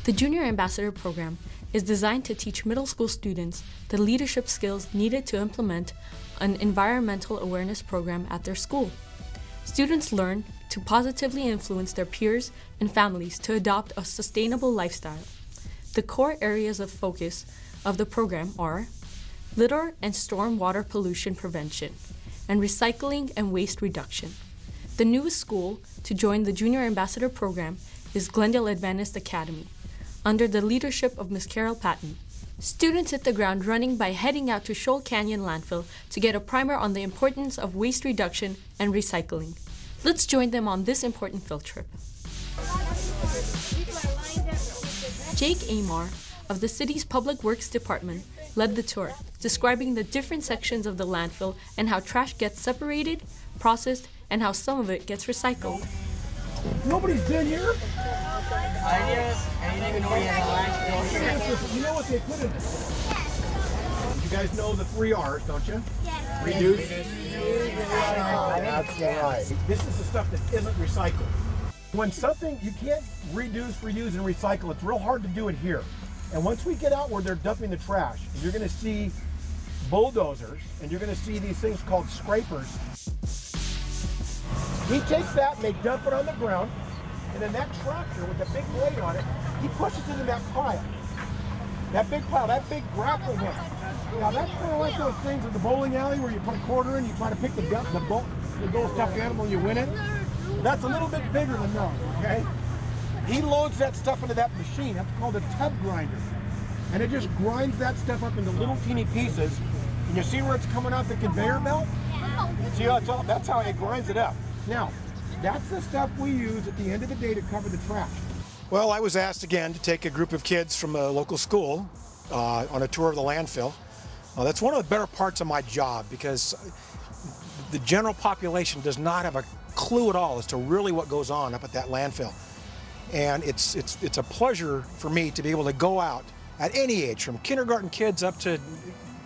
The Junior Ambassador Program is designed to teach middle school students the leadership skills needed to implement an environmental awareness program at their school. Students learn to positively influence their peers and families to adopt a sustainable lifestyle. The core areas of focus of the program are litter and storm water pollution prevention, and recycling and waste reduction. The newest school to join the Junior Ambassador Program is Glendale Adventist Academy, under the leadership of Ms. Carol Patton. Students hit the ground running by heading out to Scholl Canyon Landfill to get a primer on the importance of waste reduction and recycling. Let's join them on this important field trip. Jake Amar of the city's Public Works Department led the tour, describing the different sections of the landfill and how trash gets separated, processed, and how some of it gets recycled. Nobody's been here? Ideas, and you didn't even know you had a landfill. You know what they put in it? You guys know the 3 R's, don't you? Yes. Reduce. That's right. This is the stuff that isn't recycled. When something you can't reduce, reuse, and recycle, it's real hard to do it here. And once we get out where they're dumping the trash, you're going to see bulldozers, and you're going to see these things called scrapers. He takes that and they dump it on the ground, and then that tractor with the big blade on it, he pushes it in that pile. That big pile, that big grapple hook. Now that's kind of like those things at the bowling alley where you put a quarter in, you try to pick the little stuffed animal and you win it. That's a little bit bigger than those, okay? He loads that stuff into that machine. That's called a tub grinder. And it just grinds that stuff up into little teeny pieces. And you see where it's coming out the conveyor belt? See how that's how it grinds it up. Now, that's the stuff we use at the end of the day to cover the trash. Well, I was asked again to take a group of kids from a local school on a tour of the landfill. That's one of the better parts of my job because the general population does not have a clue at all as to really what goes on up at that landfill. And it's a pleasure for me to be able to go out at any age, from kindergarten kids up to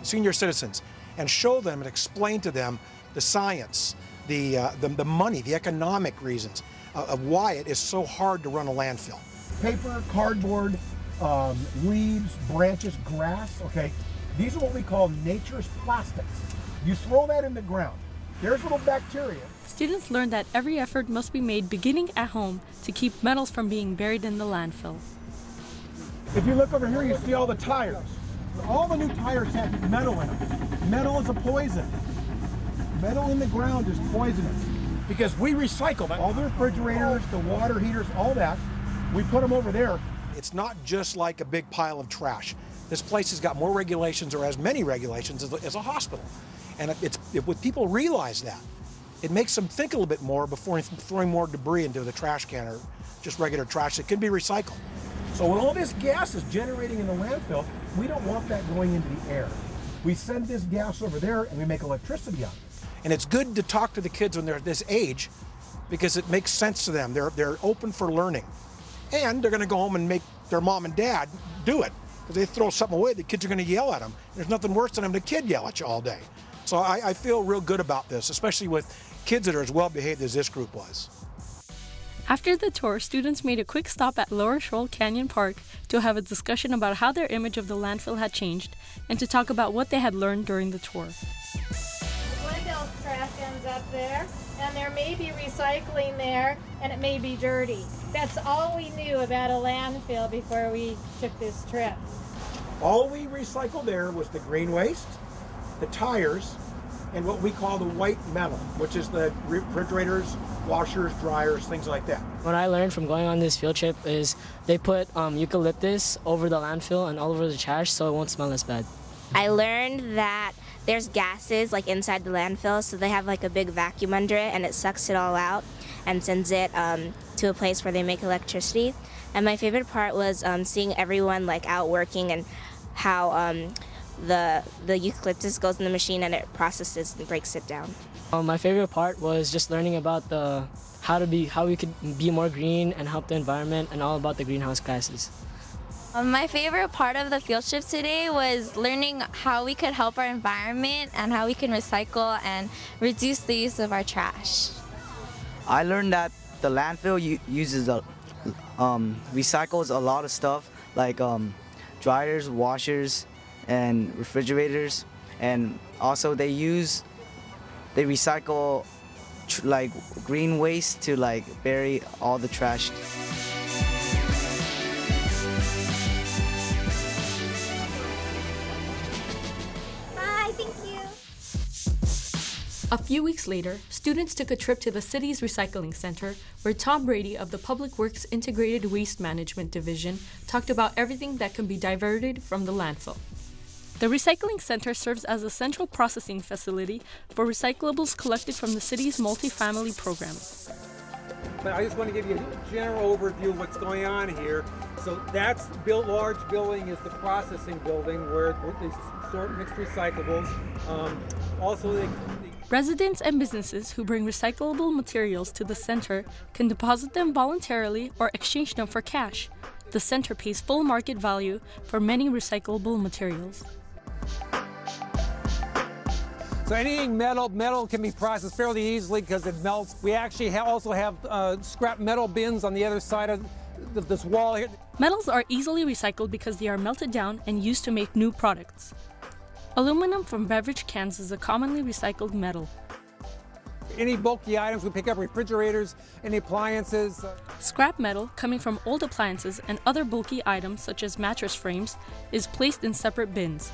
senior citizens, and show them and explain to them the science, the money, the economic reasons of why it is so hard to run a landfill. Paper, cardboard, leaves, branches, grass, okay? These are what we call nature's plastics. You throw that in the ground, there's little bacteria. Students learned that every effort must be made beginning at home to keep metals from being buried in the landfill. If you look over here, you see all the tires. All the new tires have metal in them. Metal is a poison. Metal in the ground is poisonous because we recycle all the refrigerators, the water heaters, all that. We put them over there. It's not just like a big pile of trash. This place has got more regulations, or as many regulations as a hospital. And when people realize that, it makes them think a little bit more before throwing more debris into the trash can or just regular trash that can be recycled. So when all this gas is generating in the landfill, we don't want that going into the air. We send this gas over there and we make electricity out of it. And it's good to talk to the kids when they're this age because it makes sense to them. They're open for learning. And they're going to go home and make their mom and dad do it. If they throw something away, the kids are going to yell at them. There's nothing worse than having a kid yell at you all day. So I feel real good about this, especially with kids that are as well behaved as this group was. After the tour, students made a quick stop at Lower Scholl Canyon Park to have a discussion about how their image of the landfill had changed and to talk about what they had learned during the tour. Glendale's trash ends up there, and there may be recycling there, and it may be dirty. That's all we knew about a landfill before we took this trip. All we recycled there was the green waste, the tires, and what we call the white metal, which is the refrigerators, washers, dryers, things like that. What I learned from going on this field trip is they put eucalyptus over the landfill and all over the trash so it won't smell as bad. I learned that there's gases like inside the landfill, so they have like a big vacuum under it and it sucks it all out and sends it to a place where they make electricity. And my favorite part was seeing everyone like out working and how the eucalyptus goes in the machine and it processes and breaks it down. My favorite part was just learning about how we could be more green and help the environment, and all about the greenhouse gases. My favorite part of the field trip today was learning how we could help our environment and how we can recycle and reduce the use of our trash. I learned that the landfill uses recycles a lot of stuff like dryers, washers, and refrigerators, and also they recycle like green waste to like bury all the trash. Hi, thank you. A few weeks later, students took a trip to the city's recycling center, where Tom Brady of the Public Works Integrated Waste Management Division talked about everything that can be diverted from the landfill. The recycling center serves as a central processing facility for recyclables collected from the city's multifamily programs. But I just want to give you a general overview of what's going on here. So that's large building is the processing building where they sort mixed recyclables. Residents and businesses who bring recyclable materials to the center can deposit them voluntarily or exchange them for cash. The center pays full market value for many recyclable materials. So anything metal can be processed fairly easily because it melts. We actually also have scrap metal bins on the other side of this wall here. Metals are easily recycled because they are melted down and used to make new products. Aluminum from beverage cans is a commonly recycled metal. Any bulky items, we pick up refrigerators, any appliances. Scrap metal, coming from old appliances and other bulky items such as mattress frames, is placed in separate bins.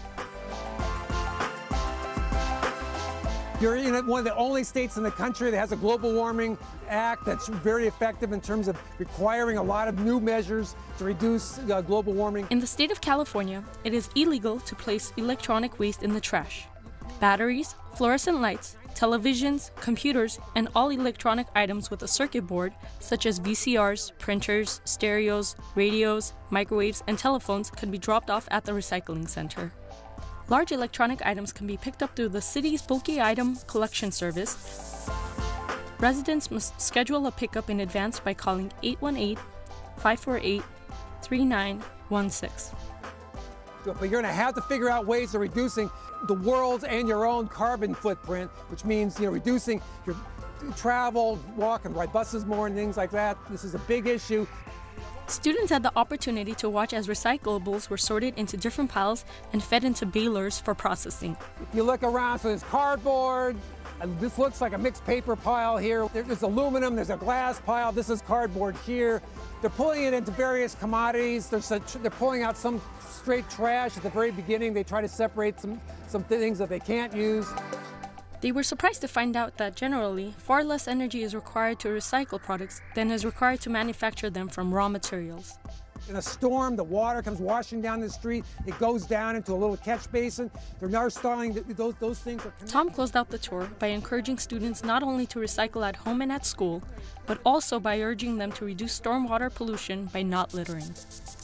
You're in one of the only states in the country that has a global warming act that's very effective in terms of requiring a lot of new measures to reduce global warming. In the state of California, it is illegal to place electronic waste in the trash. Batteries, fluorescent lights, televisions, computers, and all electronic items with a circuit board, such as VCRs, printers, stereos, radios, microwaves, and telephones, can be dropped off at the recycling center. Large electronic items can be picked up through the city's bulky item collection service. Residents must schedule a pickup in advance by calling 818-548-3916. But you're going to have to figure out ways of reducing the world's and your own carbon footprint, which means reducing your travel, walk, and ride buses more and things like that. This is a big issue. Students had the opportunity to watch as recyclables were sorted into different piles and fed into balers for processing. If you look around, so there's cardboard, and this looks like a mixed paper pile here. There's aluminum, there's a glass pile, this is cardboard here. They're pulling it into various commodities. They're pulling out some straight trash at the very beginning. They try to separate some things that they can't use. They were surprised to find out that generally, far less energy is required to recycle products than is required to manufacture them from raw materials. In a storm, the water comes washing down the street. It goes down into a little catch basin. They're now installing those things. Tom closed out the tour by encouraging students not only to recycle at home and at school, but also by urging them to reduce stormwater pollution by not littering.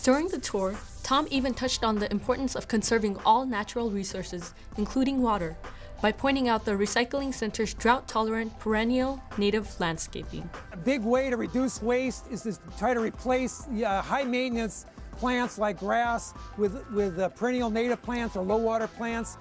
During the tour, Tom even touched on the importance of conserving all natural resources, including water, by pointing out the recycling center's drought-tolerant perennial native landscaping. A big way to reduce waste is to try to replace high-maintenance plants like grass with perennial native plants or low-water plants.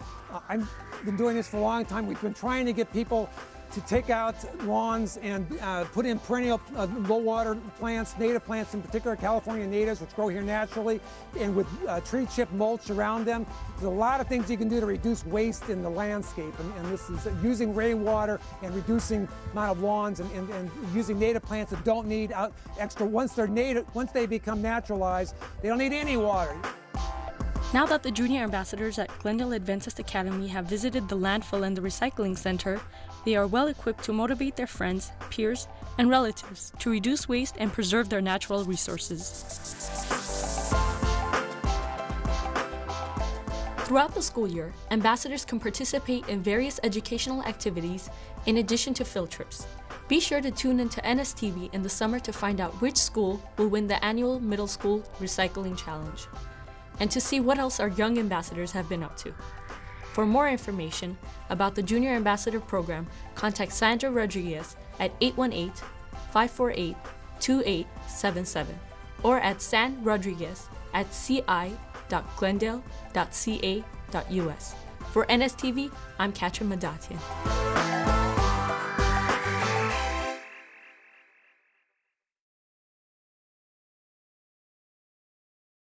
I've been doing this for a long time. We've been trying to get people to take out lawns and put in perennial low-water plants, native plants, in particular California natives, which grow here naturally, and with tree chip mulch around them. There's a lot of things you can do to reduce waste in the landscape, and this is using rainwater and reducing amount of lawns and using native plants that don't need extra. Once they become naturalized, they don't need any water. Now that the junior ambassadors at Glendale Adventist Academy have visited the landfill and the recycling center, they are well equipped to motivate their friends, peers, and relatives to reduce waste and preserve their natural resources. Throughout the school year, ambassadors can participate in various educational activities in addition to field trips. Be sure to tune into NSTV in the summer to find out which school will win the annual Middle School Recycling Challenge, and to see what else our young ambassadors have been up to. For more information about the Junior Ambassador Program, contact Sandra Rodriguez at 818-548-2877 or at sandrodriguez@ci.glendale.ca.us. For NSTV, I'm Katrin Madatian.